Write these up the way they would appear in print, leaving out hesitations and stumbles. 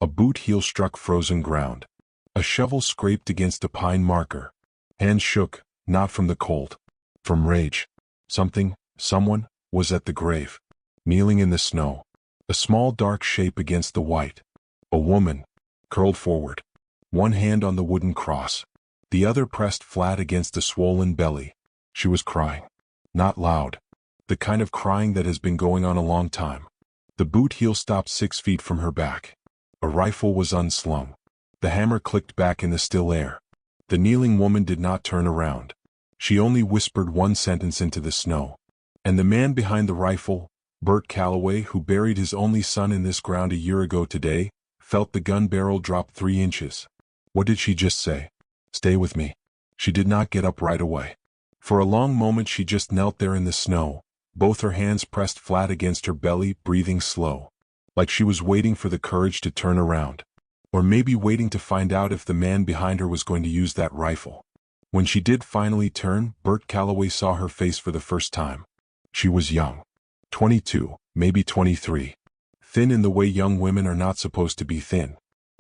A boot heel struck frozen ground. A shovel scraped against a pine marker. Hands shook, not from the cold. From rage. Someone, was at the grave. Kneeling in the snow. A small dark shape against the white. A woman. Curled forward. One hand on the wooden cross. The other pressed flat against a swollen belly. She was crying. Not loud. The kind of crying that has been going on a long time. The boot heel stopped 6 feet from her back. A rifle was unslung. The hammer clicked back in the still air. The kneeling woman did not turn around. She only whispered one sentence into the snow. And the man behind the rifle, Bert Calloway, who buried his only son in this ground a year ago today, felt the gun barrel drop 3 inches. What did she just say? Stay with me. She did not get up right away. For a long moment she just knelt there in the snow, both her hands pressed flat against her belly, breathing slow. Like she was waiting for the courage to turn around. Or maybe waiting to find out if the man behind her was going to use that rifle. When she did finally turn, Bert Calloway saw her face for the first time. She was young. 22, maybe 23. Thin in the way young women are not supposed to be thin.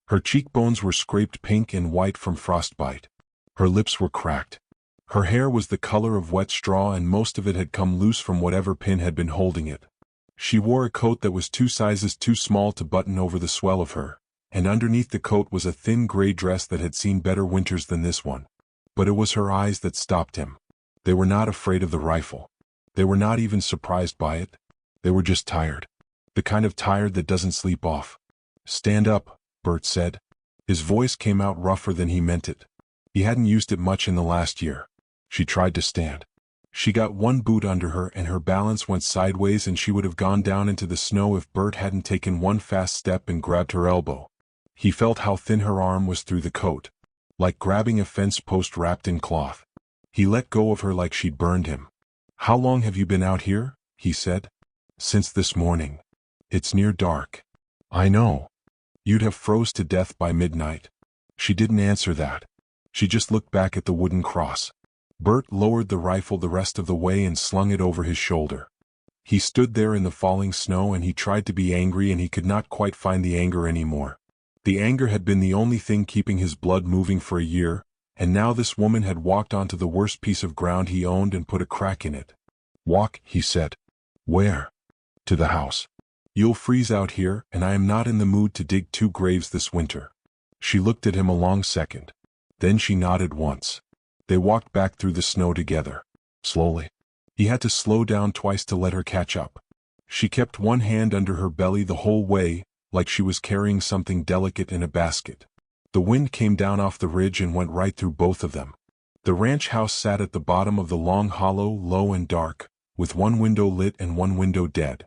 Her cheekbones were scraped pink and white from frostbite. Her lips were cracked. Her hair was the color of wet straw and most of it had come loose from whatever pin had been holding it. She wore a coat that was 2 sizes too small to button over the swell of her, and underneath the coat was a thin gray dress that had seen better winters than this one. But it was her eyes that stopped him. They were not afraid of the rifle. They were not even surprised by it. They were just tired. The kind of tired that doesn't sleep off. Stand up, Bert said. His voice came out rougher than he meant it. He hadn't used it much in the last year. She tried to stand. She got one boot under her and her balance went sideways and she would have gone down into the snow if Bert hadn't taken one fast step and grabbed her elbow. He felt how thin her arm was through the coat. Like grabbing a fence post wrapped in cloth. He let go of her like she'd burned him. How long have you been out here? He said. Since this morning. It's near dark. I know. You'd have froze to death by midnight. She didn't answer that. She just looked back at the wooden cross. Bert lowered the rifle the rest of the way and slung it over his shoulder. He stood there in the falling snow and he tried to be angry and he could not quite find the anger anymore. The anger had been the only thing keeping his blood moving for a year, and now this woman had walked onto the worst piece of ground he owned and put a crack in it. Walk, he said. Where? To the house. You'll freeze out here, and I am not in the mood to dig 2 graves this winter. She looked at him a long second. Then she nodded once. They walked back through the snow together. Slowly. He had to slow down twice to let her catch up. She kept one hand under her belly the whole way, like she was carrying something delicate in a basket. The wind came down off the ridge and went right through both of them. The ranch house sat at the bottom of the long hollow, low and dark, with one window lit and one window dead.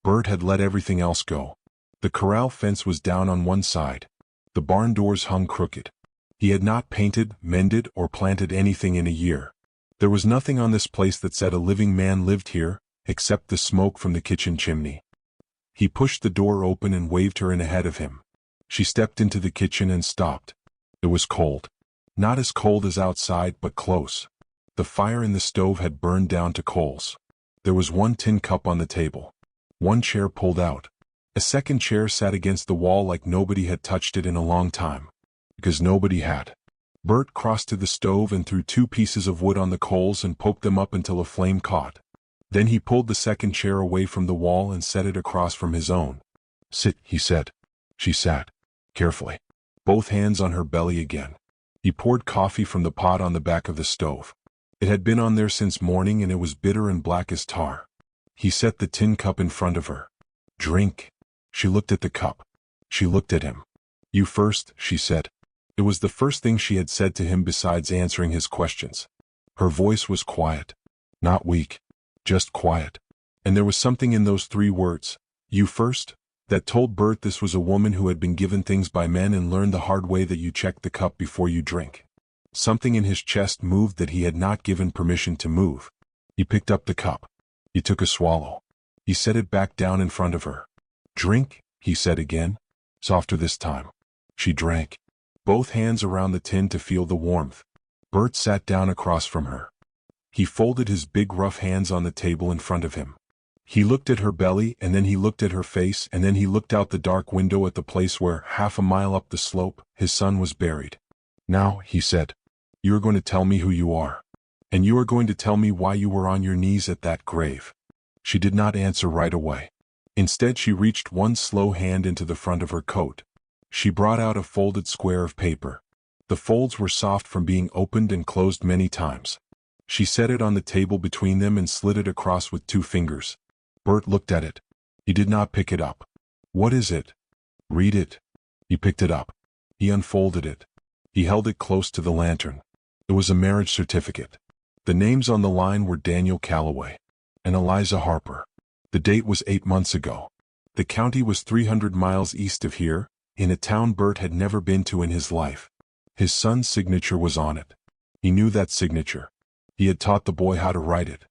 Bert had let everything else go. The corral fence was down on one side. The barn doors hung crooked. He had not painted, mended, or planted anything in a year. There was nothing on this place that said a living man lived here, except the smoke from the kitchen chimney. He pushed the door open and waved her in ahead of him. She stepped into the kitchen and stopped. It was cold. Not as cold as outside, but close. The fire in the stove had burned down to coals. There was one tin cup on the table. One chair pulled out. A second chair sat against the wall like nobody had touched it in a long time. Because nobody had. Bert crossed to the stove and threw 2 pieces of wood on the coals and poked them up until a flame caught. Then he pulled the second chair away from the wall and set it across from his own. Sit, he said. She sat. Carefully. Both hands on her belly again. He poured coffee from the pot on the back of the stove. It had been on there since morning and it was bitter and black as tar. He set the tin cup in front of her. Drink. She looked at the cup. She looked at him. You first, she said. It was the first thing she had said to him besides answering his questions. Her voice was quiet. Not weak. Just quiet. And there was something in those 3 words, you first, that told Bert this was a woman who had been given things by men and learned the hard way that you check the cup before you drink. Something in his chest moved that he had not given permission to move. He picked up the cup. He took a swallow. He set it back down in front of her. Drink, he said again. Softer this time. She drank. Both hands around the tin to feel the warmth. Bert sat down across from her. He folded his big rough hands on the table in front of him. He looked at her belly, and then he looked at her face, and then he looked out the dark window at the place where, half a mile up the slope, his son was buried. Now, he said, you are going to tell me who you are. And you are going to tell me why you were on your knees at that grave. She did not answer right away. Instead, she reached one slow hand into the front of her coat. She brought out a folded square of paper. The folds were soft from being opened and closed many times. She set it on the table between them and slid it across with 2 fingers. Bert looked at it. He did not pick it up. What is it? Read it. He picked it up. He unfolded it. He held it close to the lantern. It was a marriage certificate. The names on the line were Daniel Calloway and Eliza Harper. The date was 8 months ago. The county was 300 miles east of here, in a town Bert had never been to in his life. His son's signature was on it. He knew that signature. He had taught the boy how to write it.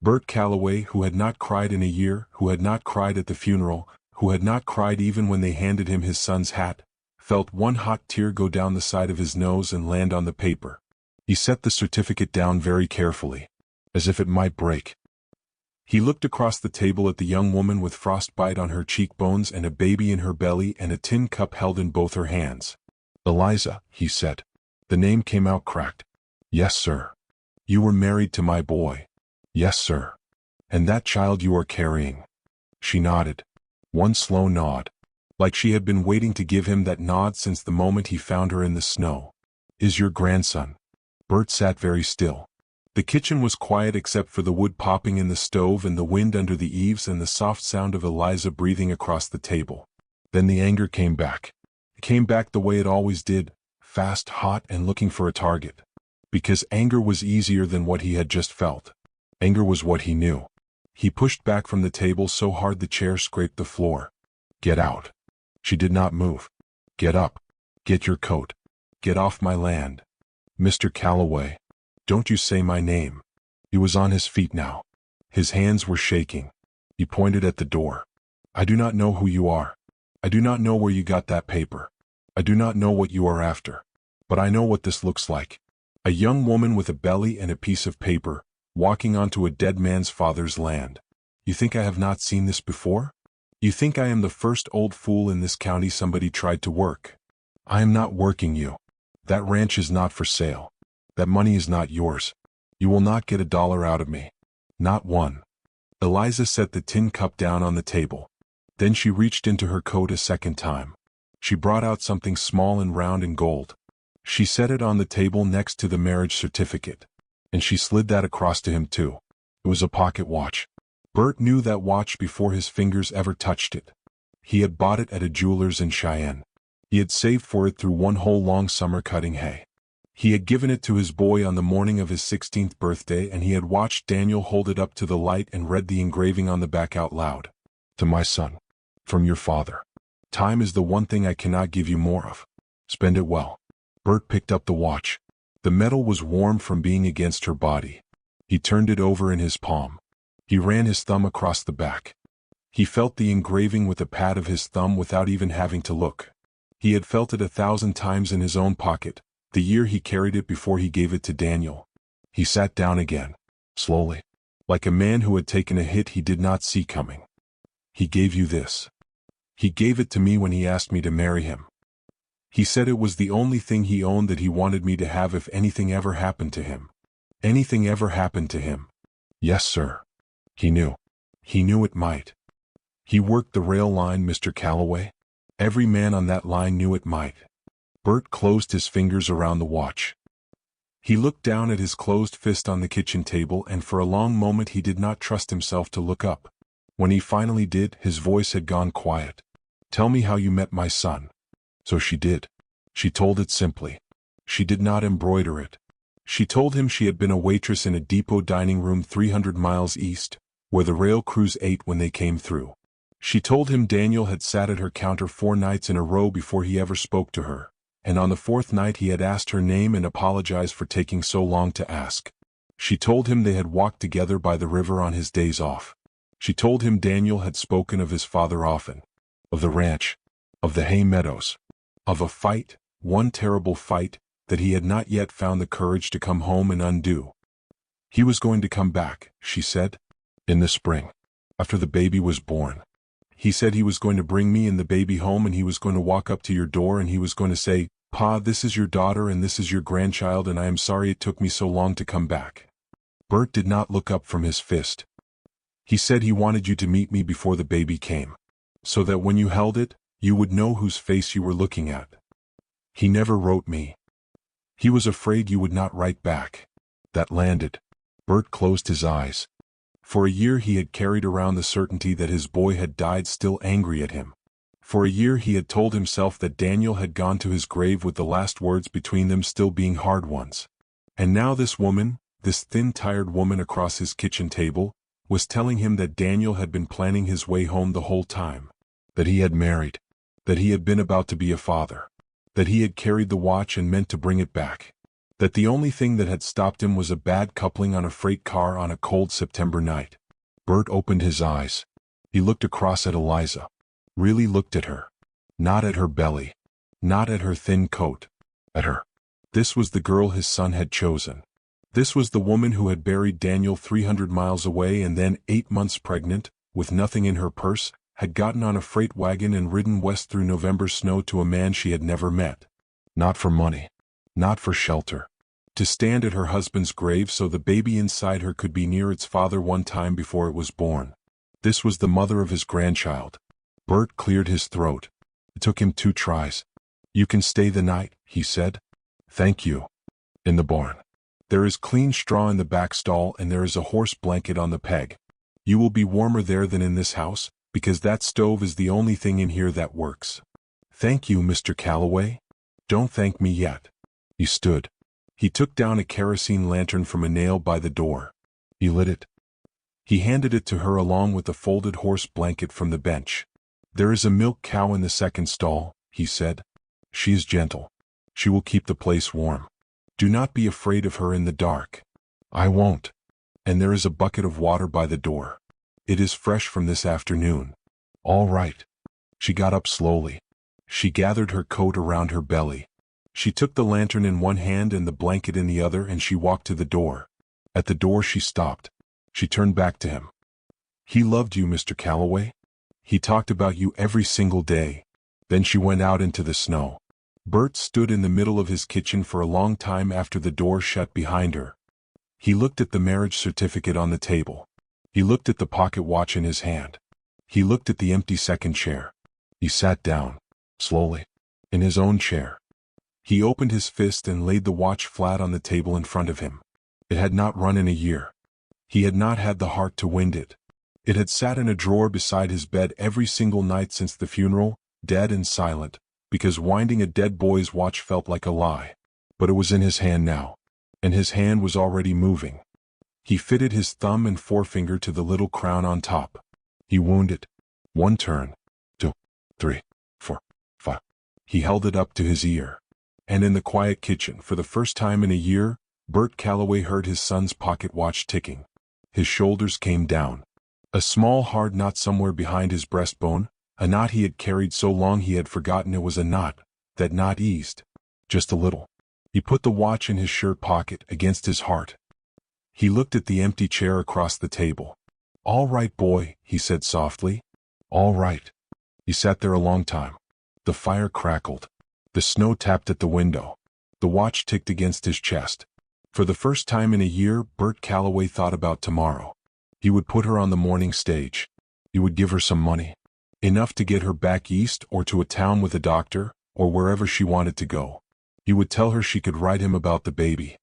Bert Calloway, who had not cried in a year, who had not cried at the funeral, who had not cried even when they handed him his son's hat, felt one hot tear go down the side of his nose and land on the paper. He set the certificate down very carefully, as if it might break. He looked across the table at the young woman with frostbite on her cheekbones and a baby in her belly and a tin cup held in both her hands. Eliza, he said. The name came out cracked. Yes, sir. You were married to my boy. Yes, sir. And that child you are carrying. She nodded. One slow nod. Like she had been waiting to give him that nod since the moment he found her in the snow. Is your grandson? Bert sat very still. The kitchen was quiet except for the wood popping in the stove and the wind under the eaves and the soft sound of Eliza breathing across the table. Then the anger came back. It came back the way it always did, fast, hot, and looking for a target. Because anger was easier than what he had just felt. Anger was what he knew. He pushed back from the table so hard the chair scraped the floor. Get out. She did not move. Get up. Get your coat. Get off my land. Mr. Calloway. Don't you say my name. He was on his feet now. His hands were shaking. He pointed at the door. I do not know who you are. I do not know where you got that paper. I do not know what you are after. But I know what this looks like. A young woman with a belly and a piece of paper, walking onto a dead man's father's land. You think I have not seen this before? You think I am the first old fool in this county somebody tried to work? I am not working you. That ranch is not for sale. That money is not yours. You will not get $1 out of me. Not one. Eliza set the tin cup down on the table. Then she reached into her coat a second time. She brought out something small and round and gold. She set it on the table next to the marriage certificate. And she slid that across to him too. It was a pocket watch. Bert knew that watch before his fingers ever touched it. He had bought it at a jeweler's in Cheyenne. He had saved for it through one whole long summer cutting hay. He had given it to his boy on the morning of his 16th birthday, and he had watched Daniel hold it up to the light and read the engraving on the back out loud. To my son. From your father. Time is the one thing I cannot give you more of. Spend it well. Bert picked up the watch. The metal was warm from being against her body. He turned it over in his palm. He ran his thumb across the back. He felt the engraving with the pad of his thumb without even having to look. He had felt it 1,000 times in his own pocket, the year he carried it before he gave it to Daniel. He sat down again, slowly, like a man who had taken a hit he did not see coming. He gave you this. He gave it to me when he asked me to marry him. He said it was the only thing he owned that he wanted me to have if anything ever happened to him. Anything ever happened to him. Yes, sir. He knew. He knew it might. He worked the rail line, Mr. Calloway. Every man on that line knew it might. Bert closed his fingers around the watch. He looked down at his closed fist on the kitchen table, and for a long moment he did not trust himself to look up. When he finally did, his voice had gone quiet. Tell me how you met my son. So she did. She told it simply. She did not embroider it. She told him she had been a waitress in a depot dining room 300 miles east, where the rail crews ate when they came through. She told him Daniel had sat at her counter 4 nights in a row before he ever spoke to her, and on the 4th night he had asked her name and apologized for taking so long to ask. She told him they had walked together by the river on his days off. She told him Daniel had spoken of his father often, of the ranch, of the hay meadows, of a fight, one terrible fight, that he had not yet found the courage to come home and undo. He was going to come back, she said, in the spring. after the baby was born. He said he was going to bring me and the baby home, and he was going to walk up to your door and he was going to say, 'Pa, this is your daughter and this is your grandchild, and I am sorry it took me so long to come back.'" Bert did not look up from his fist. "He said he wanted you to meet me before the baby came, so that when you held it, you would know whose face you were looking at. He never wrote me. He was afraid you would not write back." That landed. Bert closed his eyes. For a year he had carried around the certainty that his boy had died, still angry at him. For a year he had told himself that Daniel had gone to his grave with the last words between them still being hard ones. And now this woman, this thin, tired woman across his kitchen table, was telling him that Daniel had been planning his way home the whole time. That he had married. That he had been about to be a father. That he had carried the watch and meant to bring it back. That the only thing that had stopped him was a bad coupling on a freight car on a cold September night. Bert opened his eyes. He looked across at Eliza. Really looked at her. Not at her belly. Not at her thin coat. At her. This was the girl his son had chosen. This was the woman who had buried Daniel 300 miles away and then, 8 months pregnant, with nothing in her purse, had gotten on a freight wagon and ridden west through November snow to a man she had never met. Not for money. Not for shelter. To stand at her husband's grave so the baby inside her could be near its father one time before it was born. This was the mother of his grandchild. Bert cleared his throat. It took him 2 tries. "You can stay the night," he said. "Thank you." "In the barn. There is clean straw in the back stall and there is a horse blanket on the peg. You will be warmer there than in this house, because that stove is the only thing in here that works." "Thank you, Mr. Calloway." "Don't thank me yet." He stood. He took down a kerosene lantern from a nail by the door. He lit it. He handed it to her along with the folded horse blanket from the bench. "There is a milk cow in the second stall," he said. "She is gentle. She will keep the place warm. Do not be afraid of her in the dark." "I won't." "And there is a bucket of water by the door. It is fresh from this afternoon." "All right." She got up slowly. She gathered her coat around her belly. She took the lantern in one hand and the blanket in the other, and she walked to the door. At the door she stopped. She turned back to him. "He loved you, Mr. Calloway. He talked about you every single day." Then she went out into the snow. Bert stood in the middle of his kitchen for a long time after the door shut behind her. He looked at the marriage certificate on the table. He looked at the pocket watch in his hand. He looked at the empty second chair. He sat down, slowly, in his own chair. He opened his fist and laid the watch flat on the table in front of him. It had not run in a year. He had not had the heart to wind it. It had sat in a drawer beside his bed every single night since the funeral, dead and silent, because winding a dead boy's watch felt like a lie. But it was in his hand now, and his hand was already moving. He fitted his thumb and forefinger to the little crown on top. He wound it. 1 turn, 2, 3, 4, 5. He held it up to his ear. And in the quiet kitchen, for the first time in a year, Bert Calloway heard his son's pocket watch ticking. His shoulders came down. A small hard knot somewhere behind his breastbone, a knot he had carried so long he had forgotten it was a knot. That knot eased. Just a little. He put the watch in his shirt pocket, against his heart. He looked at the empty chair across the table. "All right, boy," he said softly. "All right." He sat there a long time. The fire crackled. The snow tapped at the window. The watch ticked against his chest. For the first time in a year, Bert Calloway thought about tomorrow. He would put her on the morning stage. He would give her some money. Enough to get her back east or to a town with a doctor, or wherever she wanted to go. He would tell her she could write him about the baby.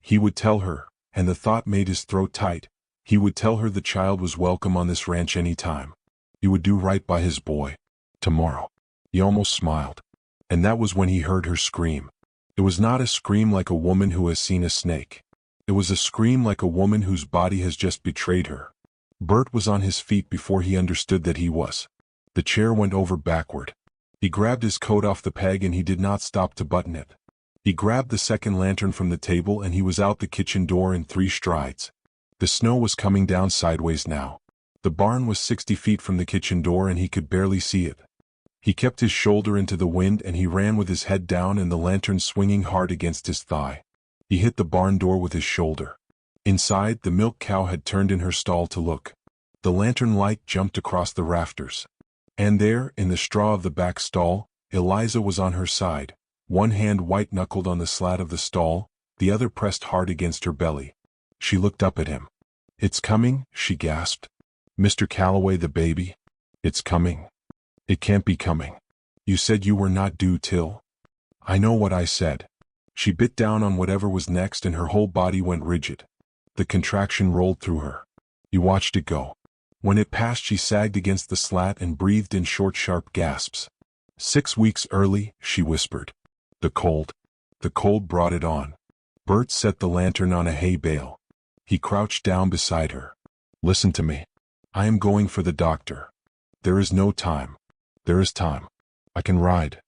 He would tell her, and the thought made his throat tight, he would tell her the child was welcome on this ranch any time. He would do right by his boy. Tomorrow. He almost smiled. And that was when he heard her scream. It was not a scream like a woman who has seen a snake. It was a scream like a woman whose body has just betrayed her. Bert was on his feet before he understood that he was. The chair went over backward. He grabbed his coat off the peg and he did not stop to button it. He grabbed the second lantern from the table and he was out the kitchen door in 3 strides. The snow was coming down sideways now. The barn was 60 feet from the kitchen door and he could barely see it. He kept his shoulder into the wind and he ran with his head down and the lantern swinging hard against his thigh. He hit the barn door with his shoulder. Inside, the milk cow had turned in her stall to look. The lantern light jumped across the rafters. And there, in the straw of the back stall, Eliza was on her side, one hand white-knuckled on the slat of the stall, the other pressed hard against her belly. She looked up at him. "It's coming," she gasped. "Mr. Calloway, the baby? It's coming. It can't be coming. You said you were not due till—" "I know what I said." She bit down on whatever was next and her whole body went rigid. The contraction rolled through her. He watched it go. When it passed, she sagged against the slat and breathed in short, sharp gasps. 6 weeks early, she whispered. The cold brought it on. Bert set the lantern on a hay bale. He crouched down beside her. "Listen to me. I am going for the doctor. There is no time. There is time. I can ride."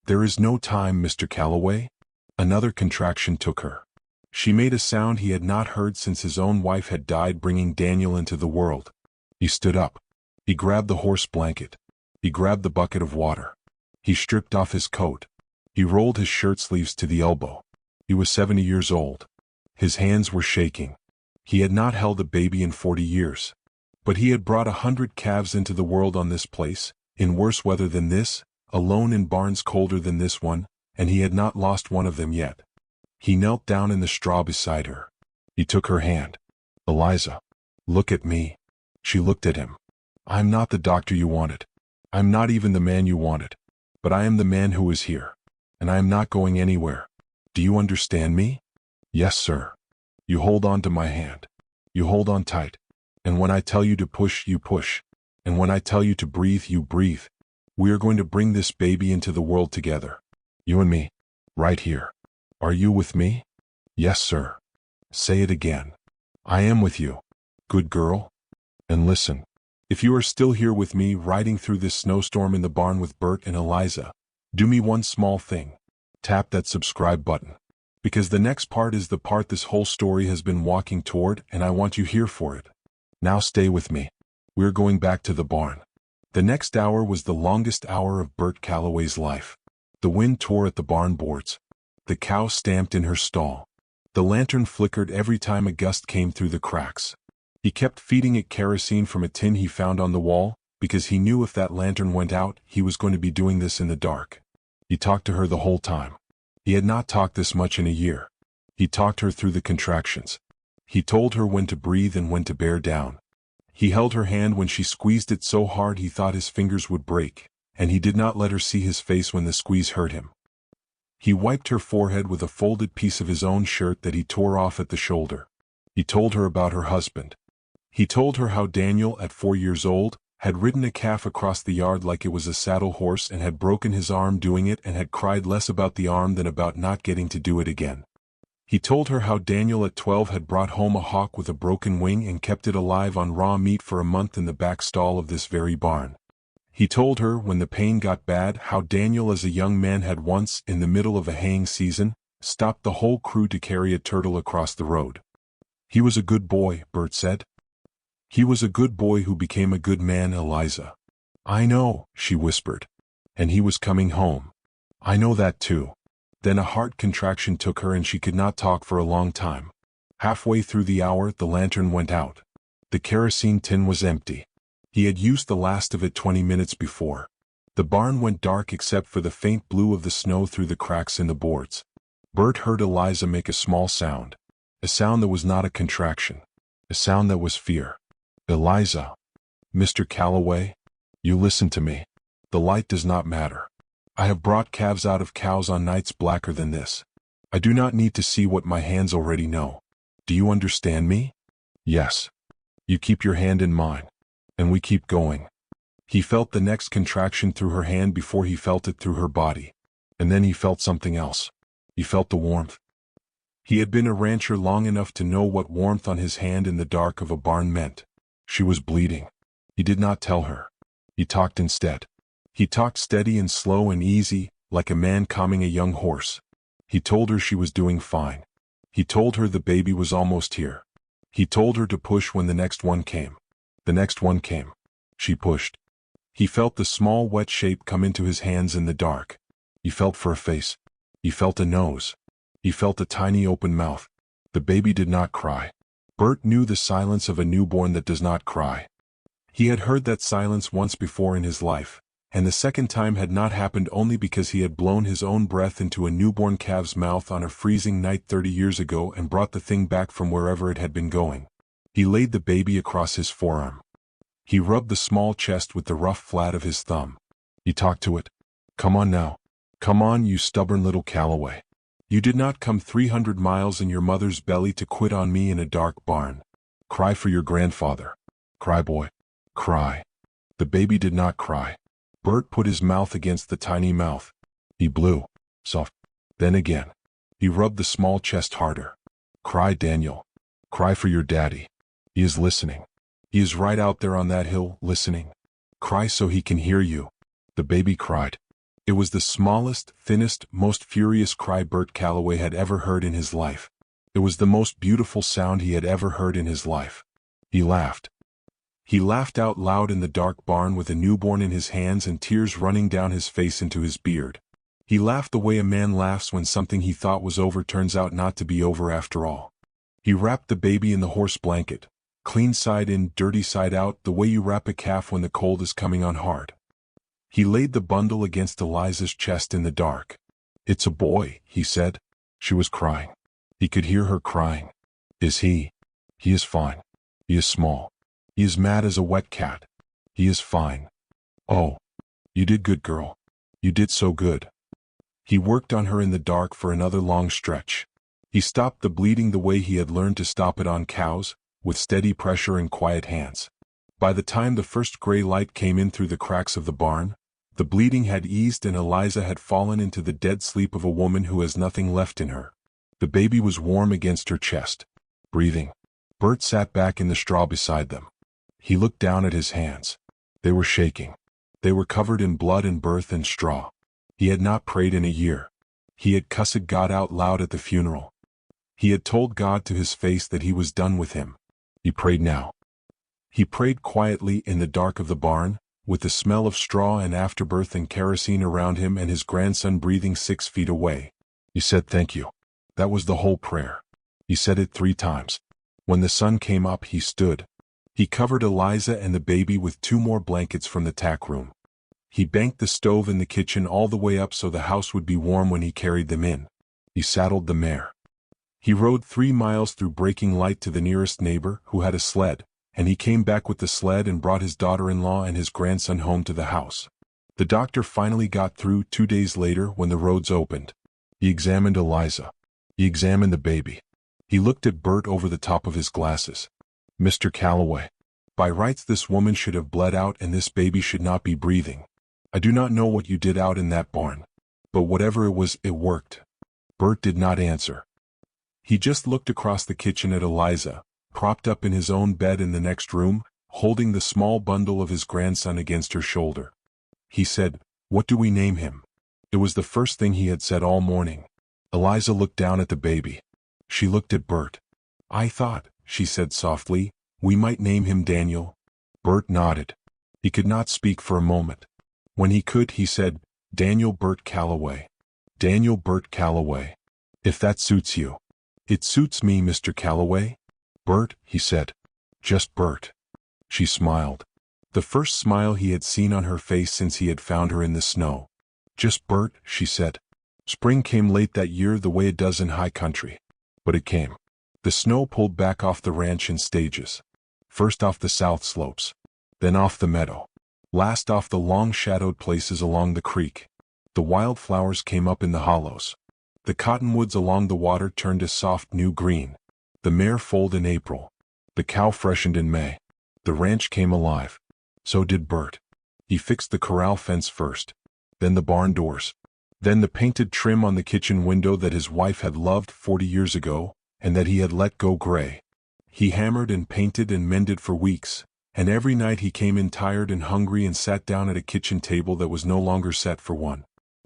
"There is no time, Mr. Calloway." Another contraction took her. She made a sound he had not heard since his own wife had died, bringing Daniel into the world. He stood up. He grabbed the horse blanket. He grabbed the bucket of water. He stripped off his coat. He rolled his shirt sleeves to the elbow. He was 70 years old. His hands were shaking. He had not held a baby in 40 years. But he had brought 100 calves into the world on this place, in worse weather than this, alone in barns colder than this one, and he had not lost one of them yet. He knelt down in the straw beside her. He took her hand. "Eliza, look at me." She looked at him. "I'm not the doctor you wanted. I'm not even the man you wanted. But I am the man who is here. And I am not going anywhere. Do you understand me?" "Yes, sir." "You hold on to my hand. You hold on tight. And when I tell you to push, you push. And when I tell you to breathe, you breathe. We are going to bring this baby into the world together. You and me. Right here. Are you with me?" "Yes, sir." "Say it again." "I am with you. Good girl. And listen. If you are still here with me, riding through this snowstorm in the barn with Bert and Eliza, do me one small thing. Tap that subscribe button. Because the next part is the part this whole story has been walking toward, and I want you here for it. Now stay with me. We're going back to the barn. The next hour was the longest hour of Bert Calloway's life. The wind tore at the barn boards. The cow stamped in her stall. The lantern flickered every time a gust came through the cracks. He kept feeding it kerosene from a tin he found on the wall, because he knew if that lantern went out, he was going to be doing this in the dark. He talked to her the whole time. He had not talked this much in a year. He talked her through the contractions. He told her when to breathe and when to bear down. He held her hand when she squeezed it so hard he thought his fingers would break, and he did not let her see his face when the squeeze hurt him. He wiped her forehead with a folded piece of his own shirt that he tore off at the shoulder. He told her about her husband. He told her how Daniel, at 4 years old, had ridden a calf across the yard like it was a saddle horse and had broken his arm doing it and had cried less about the arm than about not getting to do it again. He told her how Daniel at 12 had brought home a hawk with a broken wing and kept it alive on raw meat for a month in the back stall of this very barn. He told her, when the pain got bad, how Daniel as a young man had once, in the middle of a haying season, stopped the whole crew to carry a turtle across the road. "He was a good boy," Bert said. "He was a good boy who became a good man, Eliza." "I know," she whispered. "And he was coming home." "I know that too." Then a heart contraction took her and she could not talk for a long time. Halfway through the hour, the lantern went out. The kerosene tin was empty. He had used the last of it 20 minutes before. The barn went dark except for the faint blue of the snow through the cracks in the boards. Bert heard Eliza make a small sound. A sound that was not a contraction. A sound that was fear. "Eliza." "Mr. Calloway, you listen to me. The light does not matter. I have brought calves out of cows on nights blacker than this. I do not need to see what my hands already know. Do you understand me?" "Yes." "You keep your hand in mine. And we keep going." He felt the next contraction through her hand before he felt it through her body. And then he felt something else. He felt the warmth. He had been a rancher long enough to know what warmth on his hand in the dark of a barn meant. She was bleeding. He did not tell her. He talked instead. He talked steady and slow and easy, like a man calming a young horse. He told her she was doing fine. He told her the baby was almost here. He told her to push when the next one came. The next one came. She pushed. He felt the small wet shape come into his hands in the dark. He felt for a face. He felt a nose. He felt a tiny open mouth. The baby did not cry. Bert knew the silence of a newborn that does not cry. He had heard that silence once before in his life, and the second time had not happened only because he had blown his own breath into a newborn calf's mouth on a freezing night 30 years ago and brought the thing back from wherever it had been going. He laid the baby across his forearm. He rubbed the small chest with the rough flat of his thumb. He talked to it. Come on now. Come on, you stubborn little Calloway. You did not come 300 miles in your mother's belly to quit on me in a dark barn. Cry for your grandfather. Cry, boy. Cry. The baby did not cry. Bert put his mouth against the tiny mouth. He blew. Soft. Then again. He rubbed the small chest harder. Cry, Daniel. Cry for your daddy. He is listening. He is right out there on that hill, listening. Cry so he can hear you. The baby cried. It was the smallest, thinnest, most furious cry Bert Calloway had ever heard in his life. It was the most beautiful sound he had ever heard in his life. He laughed. He laughed out loud in the dark barn with a newborn in his hands and tears running down his face into his beard. He laughed the way a man laughs when something he thought was over turns out not to be over after all. He wrapped the baby in the horse blanket, clean side in, dirty side out, the way you wrap a calf when the cold is coming on hard. He laid the bundle against Eliza's chest in the dark. It's a boy, he said. She was crying. He could hear her crying. Is he? He is fine. He is small. He is mad as a wet cat. He is fine. Oh, you did good, girl. You did so good. He worked on her in the dark for another long stretch. He stopped the bleeding the way he had learned to stop it on cows, with steady pressure and quiet hands. By the time the first gray light came in through the cracks of the barn, the bleeding had eased and Eliza had fallen into the dead sleep of a woman who has nothing left in her. The baby was warm against her chest, breathing. Bert sat back in the straw beside them. He looked down at his hands. They were shaking. They were covered in blood and birth and straw. He had not prayed in a year. He had cussed God out loud at the funeral. He had told God to his face that he was done with him. He prayed now. He prayed quietly in the dark of the barn, with the smell of straw and afterbirth and kerosene around him and his grandson breathing 6 feet away. He said thank you. That was the whole prayer. He said it 3 times. When the sun came up, he stood. He covered Eliza and the baby with 2 more blankets from the tack room. He banked the stove in the kitchen all the way up so the house would be warm when he carried them in. He saddled the mare. He rode 3 miles through breaking light to the nearest neighbor, who had a sled, and he came back with the sled and brought his daughter-in-law and his grandson home to the house. The doctor finally got through 2 days later when the roads opened. He examined Eliza. He examined the baby. He looked at Bert over the top of his glasses. Mr. Calloway, by rights this woman should have bled out and this baby should not be breathing. I do not know what you did out in that barn. But whatever it was, it worked. Bert did not answer. He just looked across the kitchen at Eliza, propped up in his own bed in the next room, holding the small bundle of his grandson against her shoulder. He said, "What do we name him?" It was the first thing he had said all morning. Eliza looked down at the baby. She looked at Bert. "I thought," she said softly, "we might name him Daniel." Bert nodded. He could not speak for a moment. When he could, he said, "Daniel Bert Calloway. Daniel Bert Calloway. If that suits you." "It suits me, Mr. Calloway." "Bert," he said. "Just Bert." She smiled. The first smile he had seen on her face since he had found her in the snow. "Just Bert," she said. Spring came late that year the way it does in high country. But it came. The snow pulled back off the ranch in stages. First off the south slopes. Then off the meadow. Last off the long-shadowed places along the creek. The wildflowers came up in the hollows. The cottonwoods along the water turned a soft new green. The mare foaled in April. The cow freshened in May. The ranch came alive. So did Bert. He fixed the corral fence first. Then the barn doors. Then the painted trim on the kitchen window that his wife had loved 40 years ago, and that he had let go gray. He hammered and painted and mended for weeks, and every night he came in tired and hungry and sat down at a kitchen table that was no longer set for one.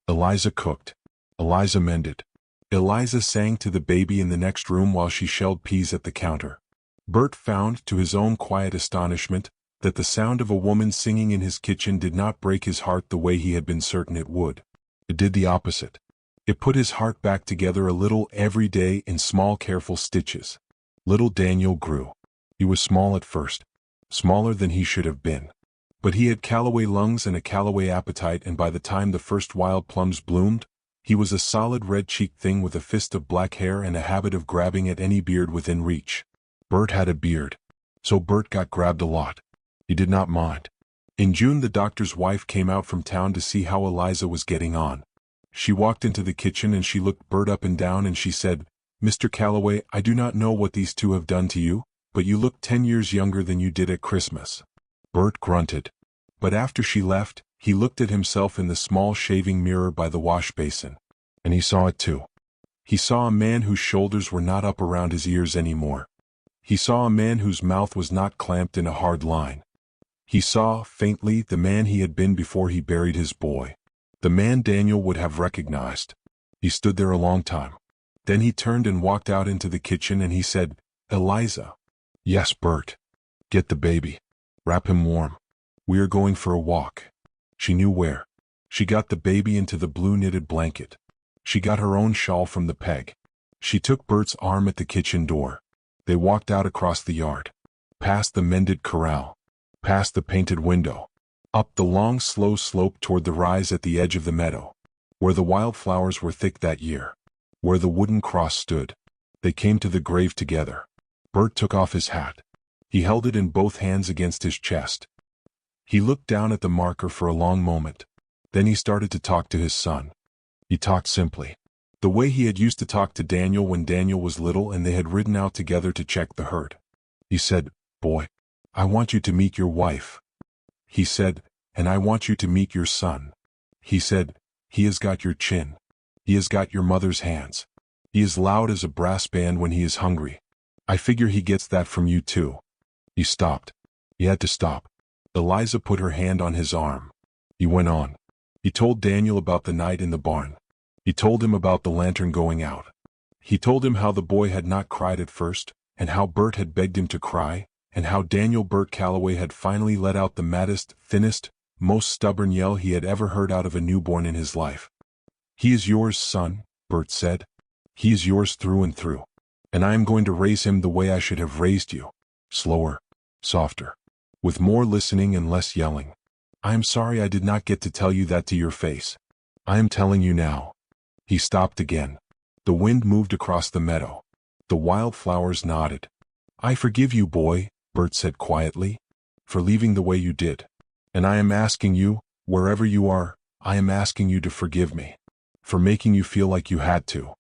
Eliza cooked. Eliza mended. Eliza sang to the baby in the next room while she shelled peas at the counter. Bert found, to his own quiet astonishment, that the sound of a woman singing in his kitchen did not break his heart the way he had been certain it would. It did the opposite. It put his heart back together a little every day in small careful stitches. Little Daniel grew. He was small at first. smaller than he should have been. But he had Callaway lungs and a Callaway appetite, and by the time the first wild plums bloomed, he was a solid red-cheeked thing with a fist of black hair and a habit of grabbing at any beard within reach. Bert had a beard, so Bert got grabbed a lot. He did not mind. In June, the doctor's wife came out from town to see how Eliza was getting on. She walked into the kitchen and she looked Bert up and down and she said, "Mr. Callaway, I do not know what these two have done to you, but you look 10 years younger than you did at Christmas." Bert grunted. But after she left, he looked at himself in the small shaving mirror by the wash basin. And he saw it too. He saw a man whose shoulders were not up around his ears anymore. He saw a man whose mouth was not clamped in a hard line. He saw, faintly, the man he had been before he buried his boy. The man Daniel would have recognized. He stood there a long time. Then he turned and walked out into the kitchen and he said, "Eliza." "Yes, Bert." "Get the baby. Wrap him warm. We are going for a walk." She knew where. She got the baby into the blue knitted blanket. She got her own shawl from the peg. She took Bert's arm at the kitchen door. They walked out across the yard, past the mended corral, past the painted window, up the long slow slope toward the rise at the edge of the meadow, where the wildflowers were thick that year, where the wooden cross stood. They came to the grave together. Bert took off his hat. He held it in both hands against his chest. He looked down at the marker for a long moment. Then he started to talk to his son. He talked simply, the way he had used to talk to Daniel when Daniel was little and they had ridden out together to check the herd. He said, "Boy, I want you to meet your wife." He said, "And I want you to meet your son." He said, "He has got your chin. He has got your mother's hands. He is loud as a brass band when he is hungry. I figure he gets that from you too." He stopped. He had to stop. Eliza put her hand on his arm. He went on. He told Daniel about the night in the barn. He told him about the lantern going out. He told him how the boy had not cried at first, and how Bert had begged him to cry, and how Daniel Bert Callaway had finally let out the maddest, thinnest, most stubborn yell he had ever heard out of a newborn in his life. "He is yours, son," Bert said. "He is yours through and through. And I am going to raise him the way I should have raised you. Slower, softer, with more listening and less yelling. I am sorry I did not get to tell you that to your face. I am telling you now." He stopped again. The wind moved across the meadow. The wildflowers nodded. "I forgive you, boy," Bert said quietly, "for leaving the way you did. And I am asking you, wherever you are, I am asking you to forgive me. For making you feel like you had to."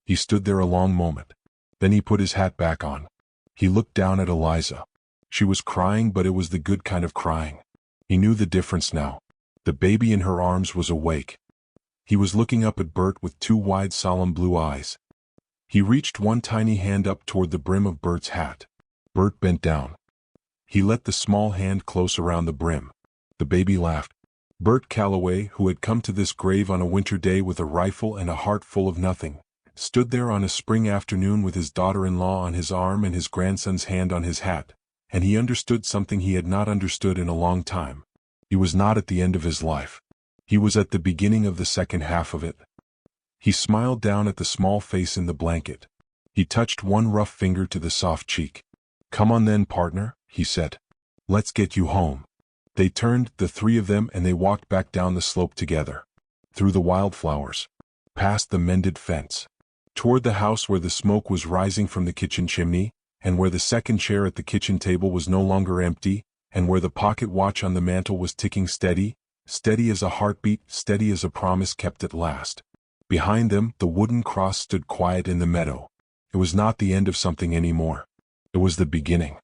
He stood there a long moment. Then he put his hat back on. He looked down at Eliza. She was crying, but it was the good kind of crying. He knew the difference now. The baby in her arms was awake. He was looking up at Bert with two wide, solemn blue eyes. He reached one tiny hand up toward the brim of Bert's hat. Bert bent down. He let the small hand close around the brim. The baby laughed. Bert Callaway, who had come to this grave on a winter day with a rifle and a heart full of nothing, stood there on a spring afternoon with his daughter-in-law on his arm and his grandson's hand on his hat, and he understood something he had not understood in a long time. He was not at the end of his life. He was at the beginning of the second half of it. He smiled down at the small face in the blanket. He touched one rough finger to the soft cheek. "Come on then, partner," he said. "Let's get you home." They turned, the three of them, and they walked back down the slope together. Through the wildflowers. Past the mended fence. Toward the house where the smoke was rising from the kitchen chimney, and where the second chair at the kitchen table was no longer empty, and where the pocket watch on the mantel was ticking steady, steady as a heartbeat, steady as a promise kept at last. Behind them, the wooden cross stood quiet in the meadow. It was not the end of something anymore. It was the beginning.